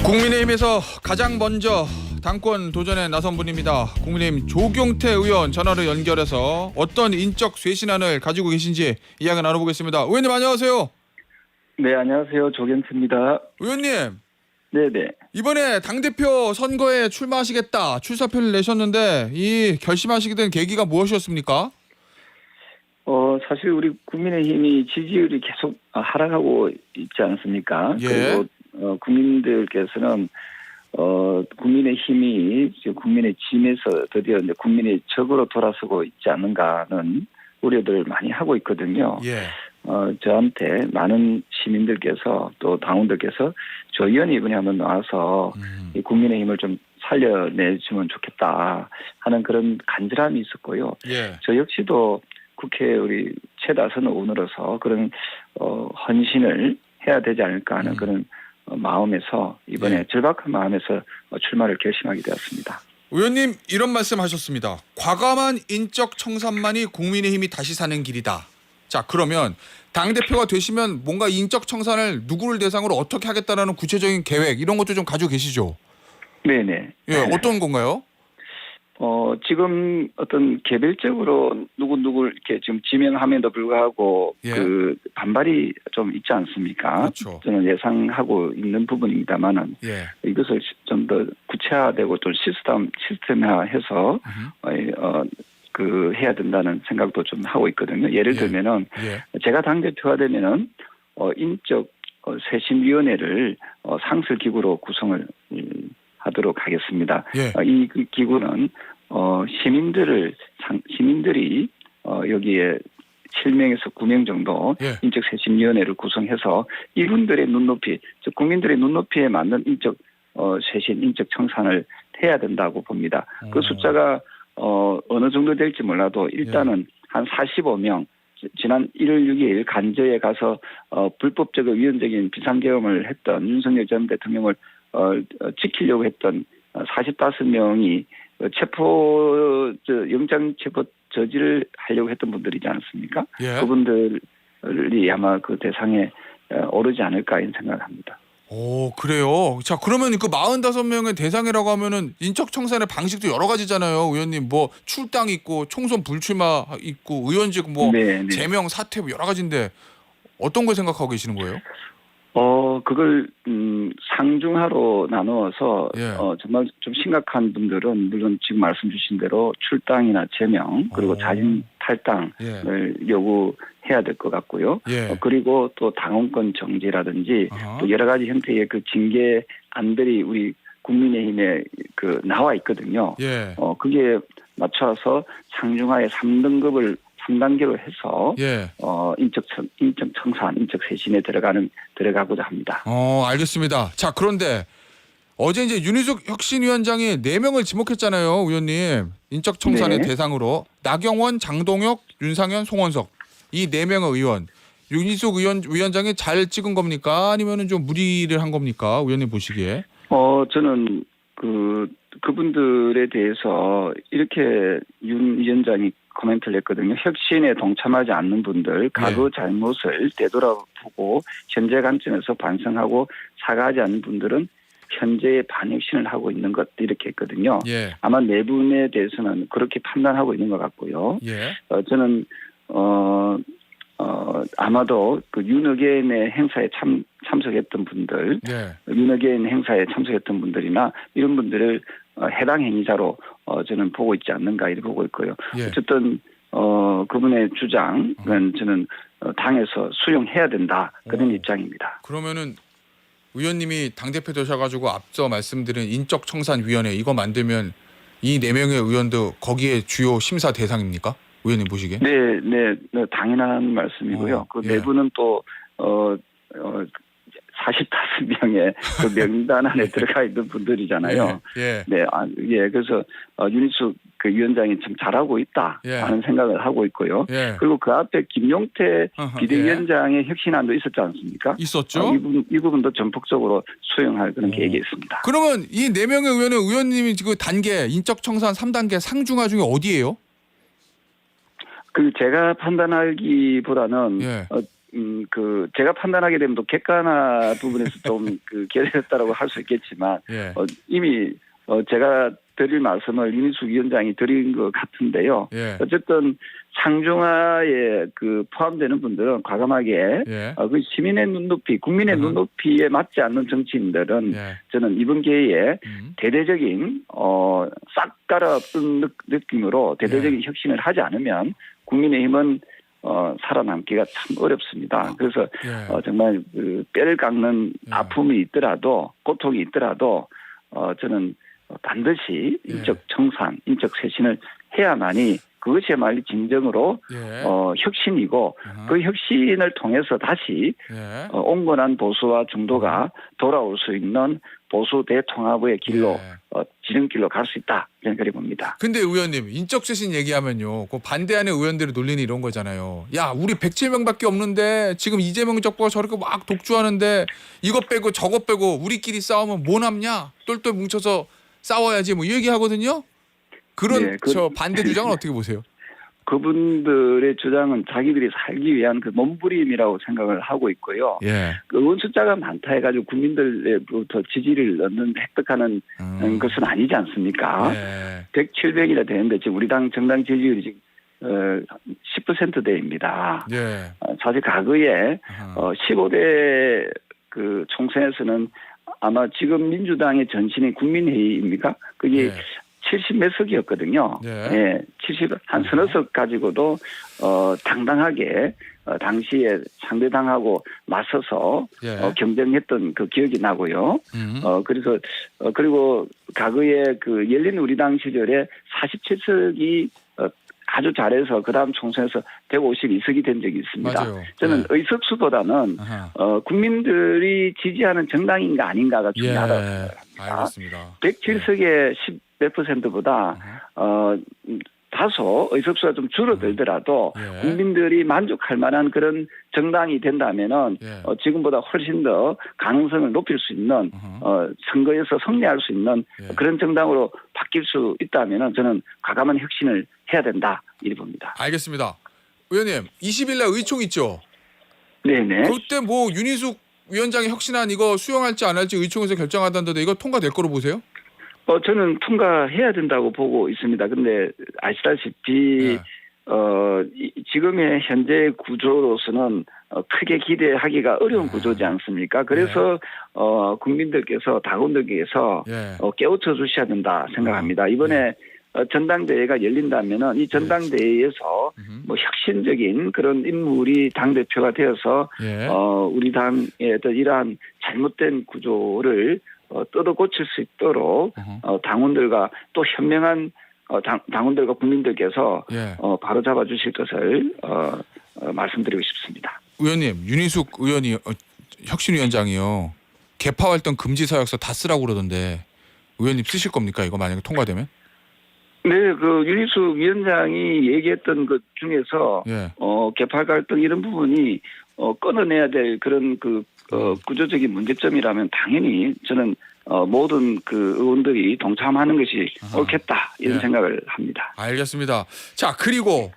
국민의힘에서 가장 먼저 당권 도전에 나선 분입니다. 국민의힘 조경태 의원 전화로 연결해서 어떤 인적 쇄신안을 가지고 계신지 이야기 나눠보겠습니다. 의원님 안녕하세요. 네, 안녕하세요. 조경태입니다. 의원님, 네네. 이번에 당대표 선거에 출마하시겠다 출사표를 내셨는데 이 결심하시게 된 계기가 무엇이었습니까? 사실 우리 국민의힘이 지지율이 계속 하락하고 있지 않습니까? 예. 그리고 국민들께서는 국민의힘이 국민의 짐에서 드디어 이제 국민의 적으로 돌아서고 있지 않는가는 우려들을 많이 하고 있거든요. 예. 저한테 많은 시민들께서 또 당원들께서 조 의원이 이번에 한번 나와서 이 국민의힘을 좀 살려내주면 좋겠다 하는 그런 간절함이 있었고요. 예. 저 역시도 국회 우리 최다선 의원으로서 그런 헌신을 해야 되지 않을까 하는 그런 마음에서 이번에 예. 절박한 마음에서 출마를 결심하게 되었습니다. 의원님 이런 말씀하셨습니다. 과감한 인적 청산만이 국민의힘이 다시 사는 길이다. 자, 그러면 당대표가 되시면 뭔가 인적 청산을 누구를 대상으로 어떻게 하겠다라는 구체적인 계획 이런 것도 좀 가지고 계시죠? 네네. 예, 어떤 건가요? 지금 어떤 개별적으로 누구를 이렇게 지금 지명함에도 불구하고 예. 그 반발이 좀 있지 않습니까? 그렇죠. 저는 예상하고 있는 부분입니다만은 예. 이것을 좀 더 구체화되고 좀 시스템화해서 해야 된다는 생각도 좀 하고 있거든요. 예를 예. 들면은 예. 제가 당대표가 되면은 인적 쇄신위원회를 상설기구로 구성을 하도록 하겠습니다. 예. 이 기구는 시민들이 여기에 7명에서 9명 정도 예. 인적쇄신위원회를 구성해서 이분들의 눈높이, 즉 국민들의 눈높이에 맞는 인적 쇄신, 인적 청산을 해야 된다고 봅니다. 그 숫자가 어느 정도 될지 몰라도 일단은 한 45명. 지난 1월 6일 간저에 가서 불법적으로 위헌적인 비상계엄을 했던 윤석열 전 대통령을 지키려고 했던 45명이 영장 체포 저지를 하려고 했던 분들이지 않습니까? 예. 그분들이 아마 그 대상에 오르지 않을까 이런 생각을 합니다. 오, 그래요. 자, 그러면 그 45명의 대상이라고 하면은 인적 청산의 방식도 여러 가지잖아요. 의원님 뭐 출당 있고 총선 불출마 있고 의원직 뭐 네네. 제명 사퇴 뭐 여러 가지인데 어떤 걸 생각하고 계시는 거예요? 그걸 상중하로 나누어서 예. 정말 좀 심각한 분들은 물론 지금 말씀 주신 대로 출당이나 제명 그리고 자진 탈당을 요구해야 될 것 같고요. 예. 그리고 또 당원권 정지라든지 아하. 또 여러 가지 형태의 그 징계안들이 우리 국민의힘에 나와 있거든요. 예. 그게 맞춰서 상중하에 3단계로 해서 예. 인적 청산, 인적 쇄신에 들어가고자 합니다. 알겠습니다. 자, 그런데 어제 이제 윤희숙 혁신위원장이 4명을 지목했잖아요, 의원님. 인적 청산의 네. 대상으로 나경원, 장동혁, 윤상현, 송원석 이 4명의 의원. 윤희숙 위원장이 잘 찍은 겁니까? 아니면은 좀 무리를 한 겁니까? 의원님 보시기에. 저는 그분들에 대해서 이렇게 윤 위원장이 코멘트를 했거든요. 혁신에 동참하지 않는 분들, 과거 잘못을 되돌아보고 현재 관점에서 반성하고 사과하지 않는 분들은 현재의 반혁신을 하고 있는 것 이렇게 했거든요. 예. 아마 네 분에 대해서는 그렇게 판단하고 있는 것 같고요. 예. 저는 아마도 그 윤어게인의 행사에 참석했던 분들, 예. 윤어게인 행사에 참석했던 분들이나 이런 분들을 해당 행위자로 저는 보고 있지 않는가 이렇게 보고 있고요. 예. 어쨌든 그분의 주장은 저는 당에서 수용해야 된다 그런 입장입니다. 그러면은 의원님이 당대표 되셔가지고 앞서 말씀드린 인적청산위원회 이거 만들면 이 4명의 의원도 거기에 주요 심사 대상입니까? 의원님 보시기에? 네, 당연한 말씀이고요. 그 네 분은 또 45명의 그 명단 안에 들어가 있는 분들이잖아요. 예. 네, 그래서 윤희숙 그 위원장이 참 잘하고 있다 하는 생각을 하고 있고요. 예. 그리고 그 앞에 김용태 어허, 비대위원장의 혁신안도 있었지 않습니까? 있었죠. 이 부분도 전폭적으로 수용할 그런 계획이 있습니다. 그러면 이 4명의 의원은 의원님이 그 단계 인적청산 3단계 상중하 중에 어디예요? 제가 판단하기보다는 제가 판단하게 되면 또 객관화 부분에서 좀 결여했다라고 할 수 있겠지만 예. 이미 제가 드릴 말씀을 윤희숙 위원장이 드린 것 같은데요. 예. 어쨌든 상중하에 포함되는 분들은 과감하게 예. 그 시민의 눈높이, 국민의 눈높이에 맞지 않는 정치인들은 예. 저는 이번 기회에 대대적인 싹 갈아엎은 느낌으로 대대적인 혁신을 하지 않으면 국민의힘은 살아남기가 참 어렵습니다. 그래서 예. 정말 뼈를 깎는 예. 아픔이 있더라도 고통이 있더라도 저는 반드시 인적 청산, 인적 쇄신을 해야만이 그것이야말로 진정으로 예. 혁신이고 그 혁신을 통해서 다시 예. 온건한 보수와 중도가 돌아올 수 있는 보수 대통합의 길로 지름길로 갈 수 있다 생각해 봅니다. 근데 의원님 인적 쇄신 얘기하면요, 그 반대하는 의원들의 논리는 이런 거잖아요. 야, 우리 107명밖에 없는데 지금 이재명 정부가 저렇게 막 독주하는데 이것 빼고 저것 빼고 우리끼리 싸우면 뭐 남냐? 똘똘 뭉쳐서 싸워야지 뭐 이 얘기하거든요. 그런 네, 저 반대 주장은 어떻게 보세요? 그분들의 주장은 자기들이 살기 위한 몸부림이라고 생각을 하고 있고요. 예. 의원 숫자가 많다 해가지고 국민들로부터 지지를 얻는 획득하는 것은 아니지 않습니까? 예. 107명이나 되는데 지금 우리 당 정당 지지율이 지금 10%대입니다. 예. 사실 과거에 15대 총선에서는 아마 지금 민주당의 전신인 국민회의입니까? 그게 70몇 석이었거든요. 예, 70한 서너 석 가지고도 당당하게 당시에 상대당하고 맞서서 경쟁했던 그 기억이 나고요. 그래서 그리고 과거에 열린 우리당 시절에 47석이 아주 잘해서 그다음 총선에서 152석이 된 적이 있습니다. 맞아요. 저는 의석수보다는 국민들이 지지하는 정당인가 아닌가가 중요하다고 생각합니다. 알겠습니다. 107석의 10몇 %보다 다소 의석수가 좀 줄어들더라도 국민들이 만족할 만한 그런 정당이 된다면은 지금보다 훨씬 더 가능성을 높일 수 있는 선거에서 승리할 수 있는 그런 정당으로 바뀔 수 있다면은 저는 과감한 혁신을 해야 된다 이렇게 봅니다. 알겠습니다. 의원님 20일 날 의총 있죠? 네네. 그때 뭐 윤희숙 위원장이 혁신안 이거 수용할지 안 할지 의총에서 결정하던데 이거 통과될 거로 보세요? 저는 통과해야 된다고 보고 있습니다. 근데 아시다시피 지금의 현재 구조로서는 크게 기대하기가 어려운 구조지 않습니까? 그래서 국민들께서 당원들께서 깨우쳐 주셔야 된다 생각합니다. 이번에 전당대회가 열린다면은 이 전당대회에서 뭐 혁신적인 그런 인물이 당대표가 되어서 우리 당의 어떤 이러한 잘못된 구조를 뜯어 고칠 수 있도록 당원들과 또 현명한 당원들과 국민들께서 바로 잡아 주실 것을 말씀드리고 싶습니다. 의원님, 윤희숙 의원이 혁신위원장이요. 개파 활동 금지 서약서 다 쓰라고 그러던데 의원님 쓰실 겁니까? 이거 만약에 통과되면? 네, 윤희숙 위원장이 얘기했던 것 중에서 개파 갈등 이런 부분이 끊어내야 될 그런 구조적인 문제점이라면 당연히 저는 모든 의원들이 동참하는 것이 옳겠다 이런 생각을 합니다. 알겠습니다. 자, 그리고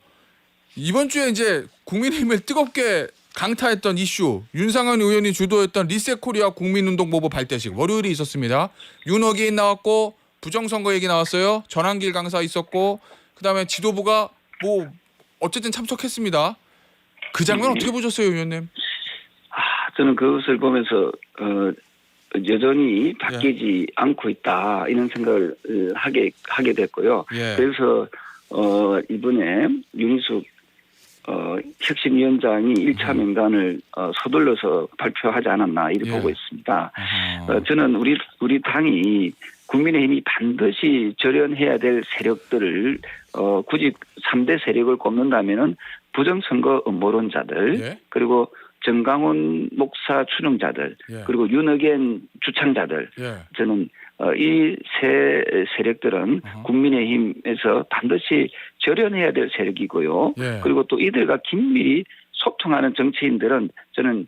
이번 주에 이제 국민의힘을 뜨겁게 강타했던 이슈, 윤상현 의원이 주도했던 리셋코리아 국민운동 모브 발대식 월요일에 있었습니다. 윤호기인 나왔고 부정선거 얘기 나왔어요. 전한길 강사 있었고 그다음에 지도부가 뭐 어쨌든 참석했습니다. 그 장면 어떻게 보셨어요, 의원님? 저는 그것을 보면서 여전히 바뀌지 않고 있다 이런 생각을 하게 됐고요. 그래서 이번에 윤희숙 혁신위원장이 1차 명단을 서둘러서 발표하지 않았나 이렇게 보고 있습니다. 저는 우리 당이 국민의힘이 반드시 절연해야 될 세력들을 굳이 3대 세력을 꼽는다면은 부정선거 음모론자들 그리고 정강훈 목사 추종자들 그리고 윤석열 주창자들 저는 이 세 세력들은 국민의힘에서 반드시 절연해야 될 세력이고요. 그리고 또 이들과 긴밀히 소통하는 정치인들은 저는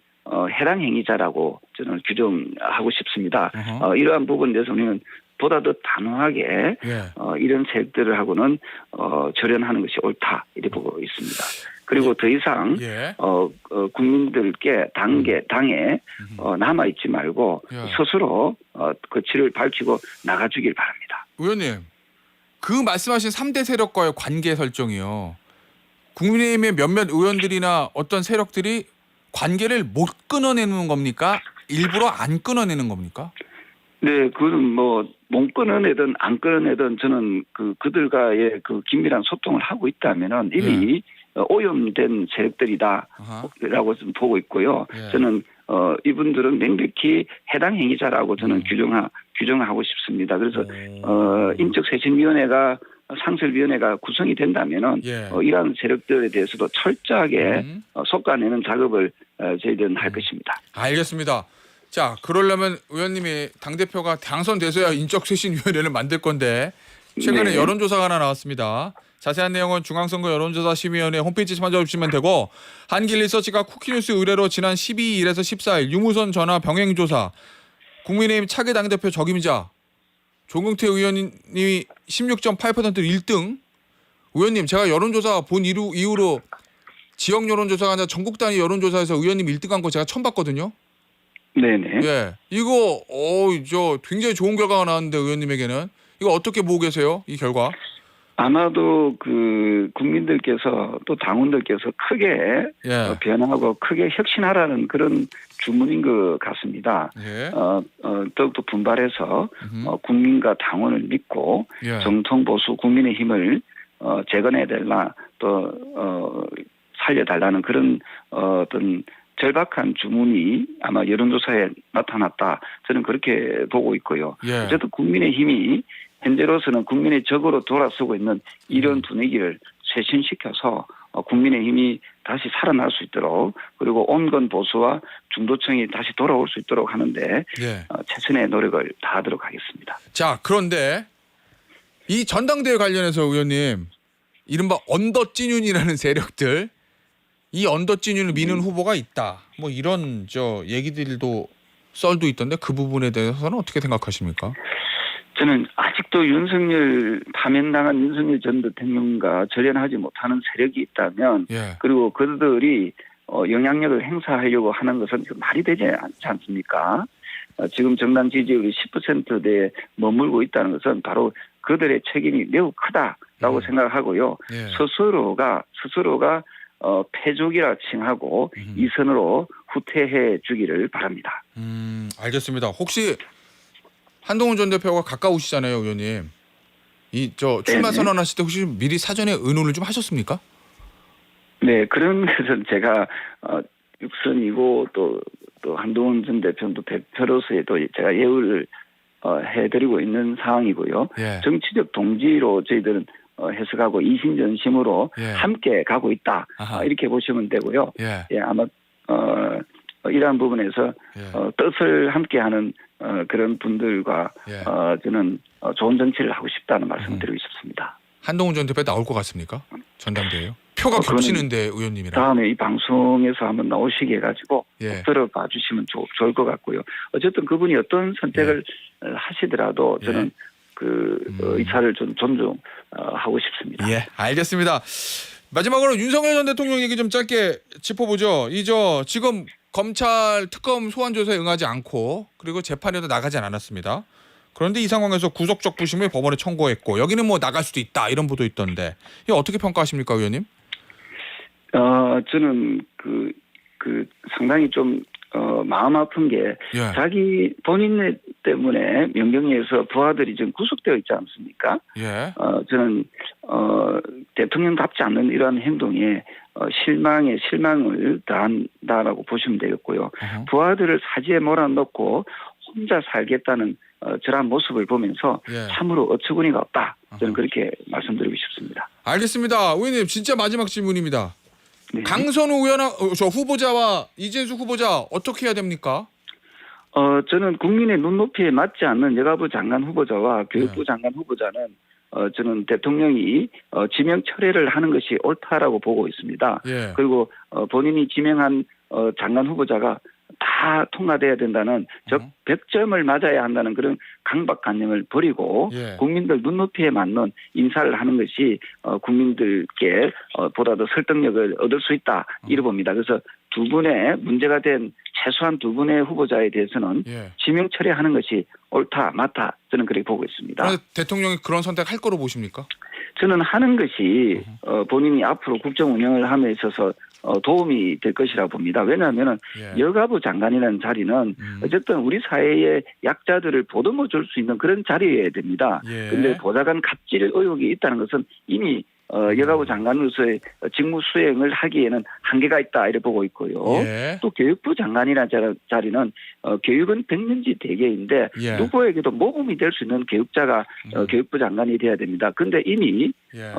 해당 행위자라고 저는 규정하고 싶습니다. 이러한 부분에 대해서 우리는 보다 더 단호하게 예. 이런 세력들을 하고는 절연하는 것이 옳다 이렇게 보고 있습니다. 그리고 더 이상 예. 국민들께 당에 남아 있지 말고 예. 스스로 그 질을 밝히고 나가주길 바랍니다. 의원님, 그 말씀하신 3대 세력과의 관계 설정이요. 국민의힘의 몇몇 의원들이나 어떤 세력들이 관계를 못 끊어내는 겁니까? 일부러 안 끊어내는 겁니까? 네, 그건 뭐 못 끊어내든 안 끊어내든 저는 그들과의 그 긴밀한 소통을 하고 있다면은 이미 오염된 세력들이다라고 아하. 좀 보고 있고요. 예. 저는 이분들은 명백히 해당 행위자라고 저는 규정하고 싶습니다. 그래서 인적쇄신위원회가 상설위원회가 구성이 된다면은 예. 이러한 세력들에 대해서도 철저하게 솎아내는 작업을 저희들은 할 것입니다. 알겠습니다. 자, 그러려면 의원님이 당대표가 당선돼서야 인적쇄신위원회를 만들 건데 최근에 네. 여론조사가 하나 나왔습니다. 자세한 내용은 중앙선거 여론조사심의위원회 홈페이지 찾아주시면 되고 한길리서치가 쿠키뉴스 의뢰로 지난 12일에서 14일 유무선 전화 병행조사 국민의힘 차기 당대표 적임자 조경태 의원님이 16.8%로 1등. 의원님, 제가 여론조사 본 이후로 지역 여론조사가 아니라 전국 단위 여론조사에서 의원님 1등한 거 제가 처음 봤거든요. 네네. 예, 이거 저 굉장히 좋은 결과가 나왔는데 의원님에게는 이거 어떻게 보고 계세요? 이 결과? 아마도 그 국민들께서 또 당원들께서 크게 예. 변하고 크게 혁신하라는 그런 주문인 것 같습니다. 예. 더욱더 분발해서 국민과 당원을 믿고 예. 정통 보수 국민의힘을 재건해달라 또 살려달라는 그런 어떤 절박한 주문이 아마 여론조사에 나타났다. 저는 그렇게 보고 있고요. 예. 어쨌든 국민의힘이 현재로서는 국민의 적으로 돌아서고 있는 이런 분위기를 쇄신시켜서 국민의힘이 다시 살아날 수 있도록 그리고 온건 보수와 중도층이 다시 돌아올 수 있도록 하는데 예. 최선의 노력을 다하도록 하겠습니다. 자, 그런데 이 전당대회 관련해서 의원님 이른바 언더찐윤이라는 세력들 이 언더찐윤을 미는 후보가 있다. 뭐 이런 얘기들도 썰도 있던데 그 부분에 대해서는 어떻게 생각하십니까? 저는 아직도 파면당한 윤석열 전 대통령과 절연하지 못하는 세력이 있다면 예. 그리고 그들이 영향력을 행사하려고 하는 것은 말이 되지 않지 않습니까? 지금 정당 지지율이 10%대에 머물고 있다는 것은 바로 그들의 책임이 매우 크다라고 생각하고요. 예. 스스로가 패족이라 칭하고 이선으로 후퇴해 주기를 바랍니다. 알겠습니다. 혹시 한동훈 전 대표가 가까우시잖아요, 의원님. 출마 선언하실 때 혹시 미리 사전에 의논을 좀 하셨습니까? 네, 그런 것은 제가 육선이고 또 한동훈 전 대표도 대표로서의 또 제가 예우를 해드리고 있는 상황이고요. 예. 정치적 동지로 저희들은 해석하고 이심전심으로 예. 함께 가고 있다. 이렇게 보시면 되고요. 예. 예, 아마 이러한 부분에서 뜻을 함께하는 그런 분들과 예. 저는 좋은 정치를 하고 싶다는 말씀을 드리고 싶습니다. 한동훈 전 대표 나올 것 같습니까? 전당대회요? 표가 그거는 겹치는데 의원님이랑. 다음에 이 방송에서 한번 나오시게 해가지고 예. 들어봐 주시면 좋을 것 같고요. 어쨌든 그분이 어떤 선택을 하시더라도 저는 의사를 좀 존중하고 싶습니다. 예, 알겠습니다. 마지막으로 윤석열 전 대통령 얘기 좀 짧게 짚어보죠. 지금 검찰 특검 소환 조사에 응하지 않고 그리고 재판에도 나가지 않았습니다. 그런데 이 상황에서 구속적 부심을 법원에 청구했고 여기는 뭐 나갈 수도 있다 이런 보도 있던데 이거 어떻게 평가하십니까, 의원님? 저는 상당히 좀 마음 아픈 게 자기 본인 때문에 명경위에서 부하들이 지금 구속되어 있지 않습니까? 예. 저는 대통령답지 않는 이러한 행동에 실망에 실망을 더한다라고 보시면 되겠고요. 부하들을 사지에 몰아넣고 혼자 살겠다는 저런 모습을 보면서 참으로 어처구니가 없다. 저는 그렇게 말씀드리고 싶습니다. 알겠습니다. 의원님 진짜 마지막 질문입니다. 네. 강선우 후보자와 이재수 후보자 어떻게 해야 됩니까? 저는 국민의 눈높이에 맞지 않는 여가부 장관 후보자와 교육부 장관 후보자는 저는 대통령이 지명 철회를 하는 것이 옳다라고 보고 있습니다. 예. 그리고 본인이 지명한 장관 후보자가 다 통과돼야 된다는 즉 100점을 맞아야 한다는 그런 강박관념을 버리고 예. 국민들 눈높이에 맞는 인사를 하는 것이 국민들께 보다 더 설득력을 얻을 수 있다 이래 봅니다. 그래서 두 분의 문제가 된 최소한 두 분의 후보자에 대해서는 예. 지명 처리하는 것이 옳다 맞다 저는 그렇게 보고 있습니다. 그런데 대통령이 그런 선택할 거로 보십니까? 저는 하는 것이 본인이 앞으로 국정 운영을 함에 있어서 도움이 될 것이라 봅니다. 왜냐하면 예. 여가부 장관이라는 자리는 어쨌든 우리 사회의 약자들을 보듬어 줄 수 있는 그런 자리여야 됩니다. 그런데 예. 보좌관 갑질 의혹이 있다는 것은 이미 여가부 장관으로서의 직무 수행을 하기에는 한계가 있다 이렇게 보고 있고요. 예. 또 교육부 장관이라는 자리는 교육은 백년지 대계인데 예. 누구에게도 모범이 될 수 있는 교육자가 교육부 장관이 돼야 됩니다. 그런데 이미 예.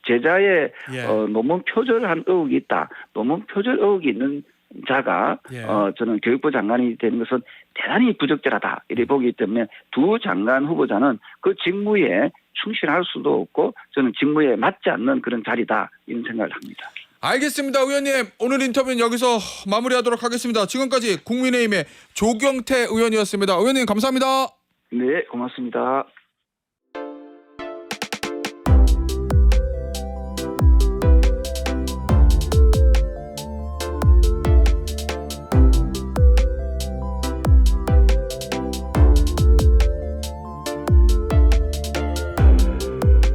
제자의 예. 논문 표절한 의혹이 있다. 논문 표절 의혹이 있는 자가 예. 저는 교육부 장관이 되는 것은 대단히 부적절하다 이렇게 보기 때문에 두 장관 후보자는 그 직무에 충실할 수도 없고 저는 직무에 맞지 않는 그런 자리다 이런 생각을 합니다. 알겠습니다. 의원님 오늘 인터뷰는 여기서 마무리하도록 하겠습니다. 지금까지 국민의힘의 조경태 의원이었습니다. 의원님 감사합니다. 네, 고맙습니다.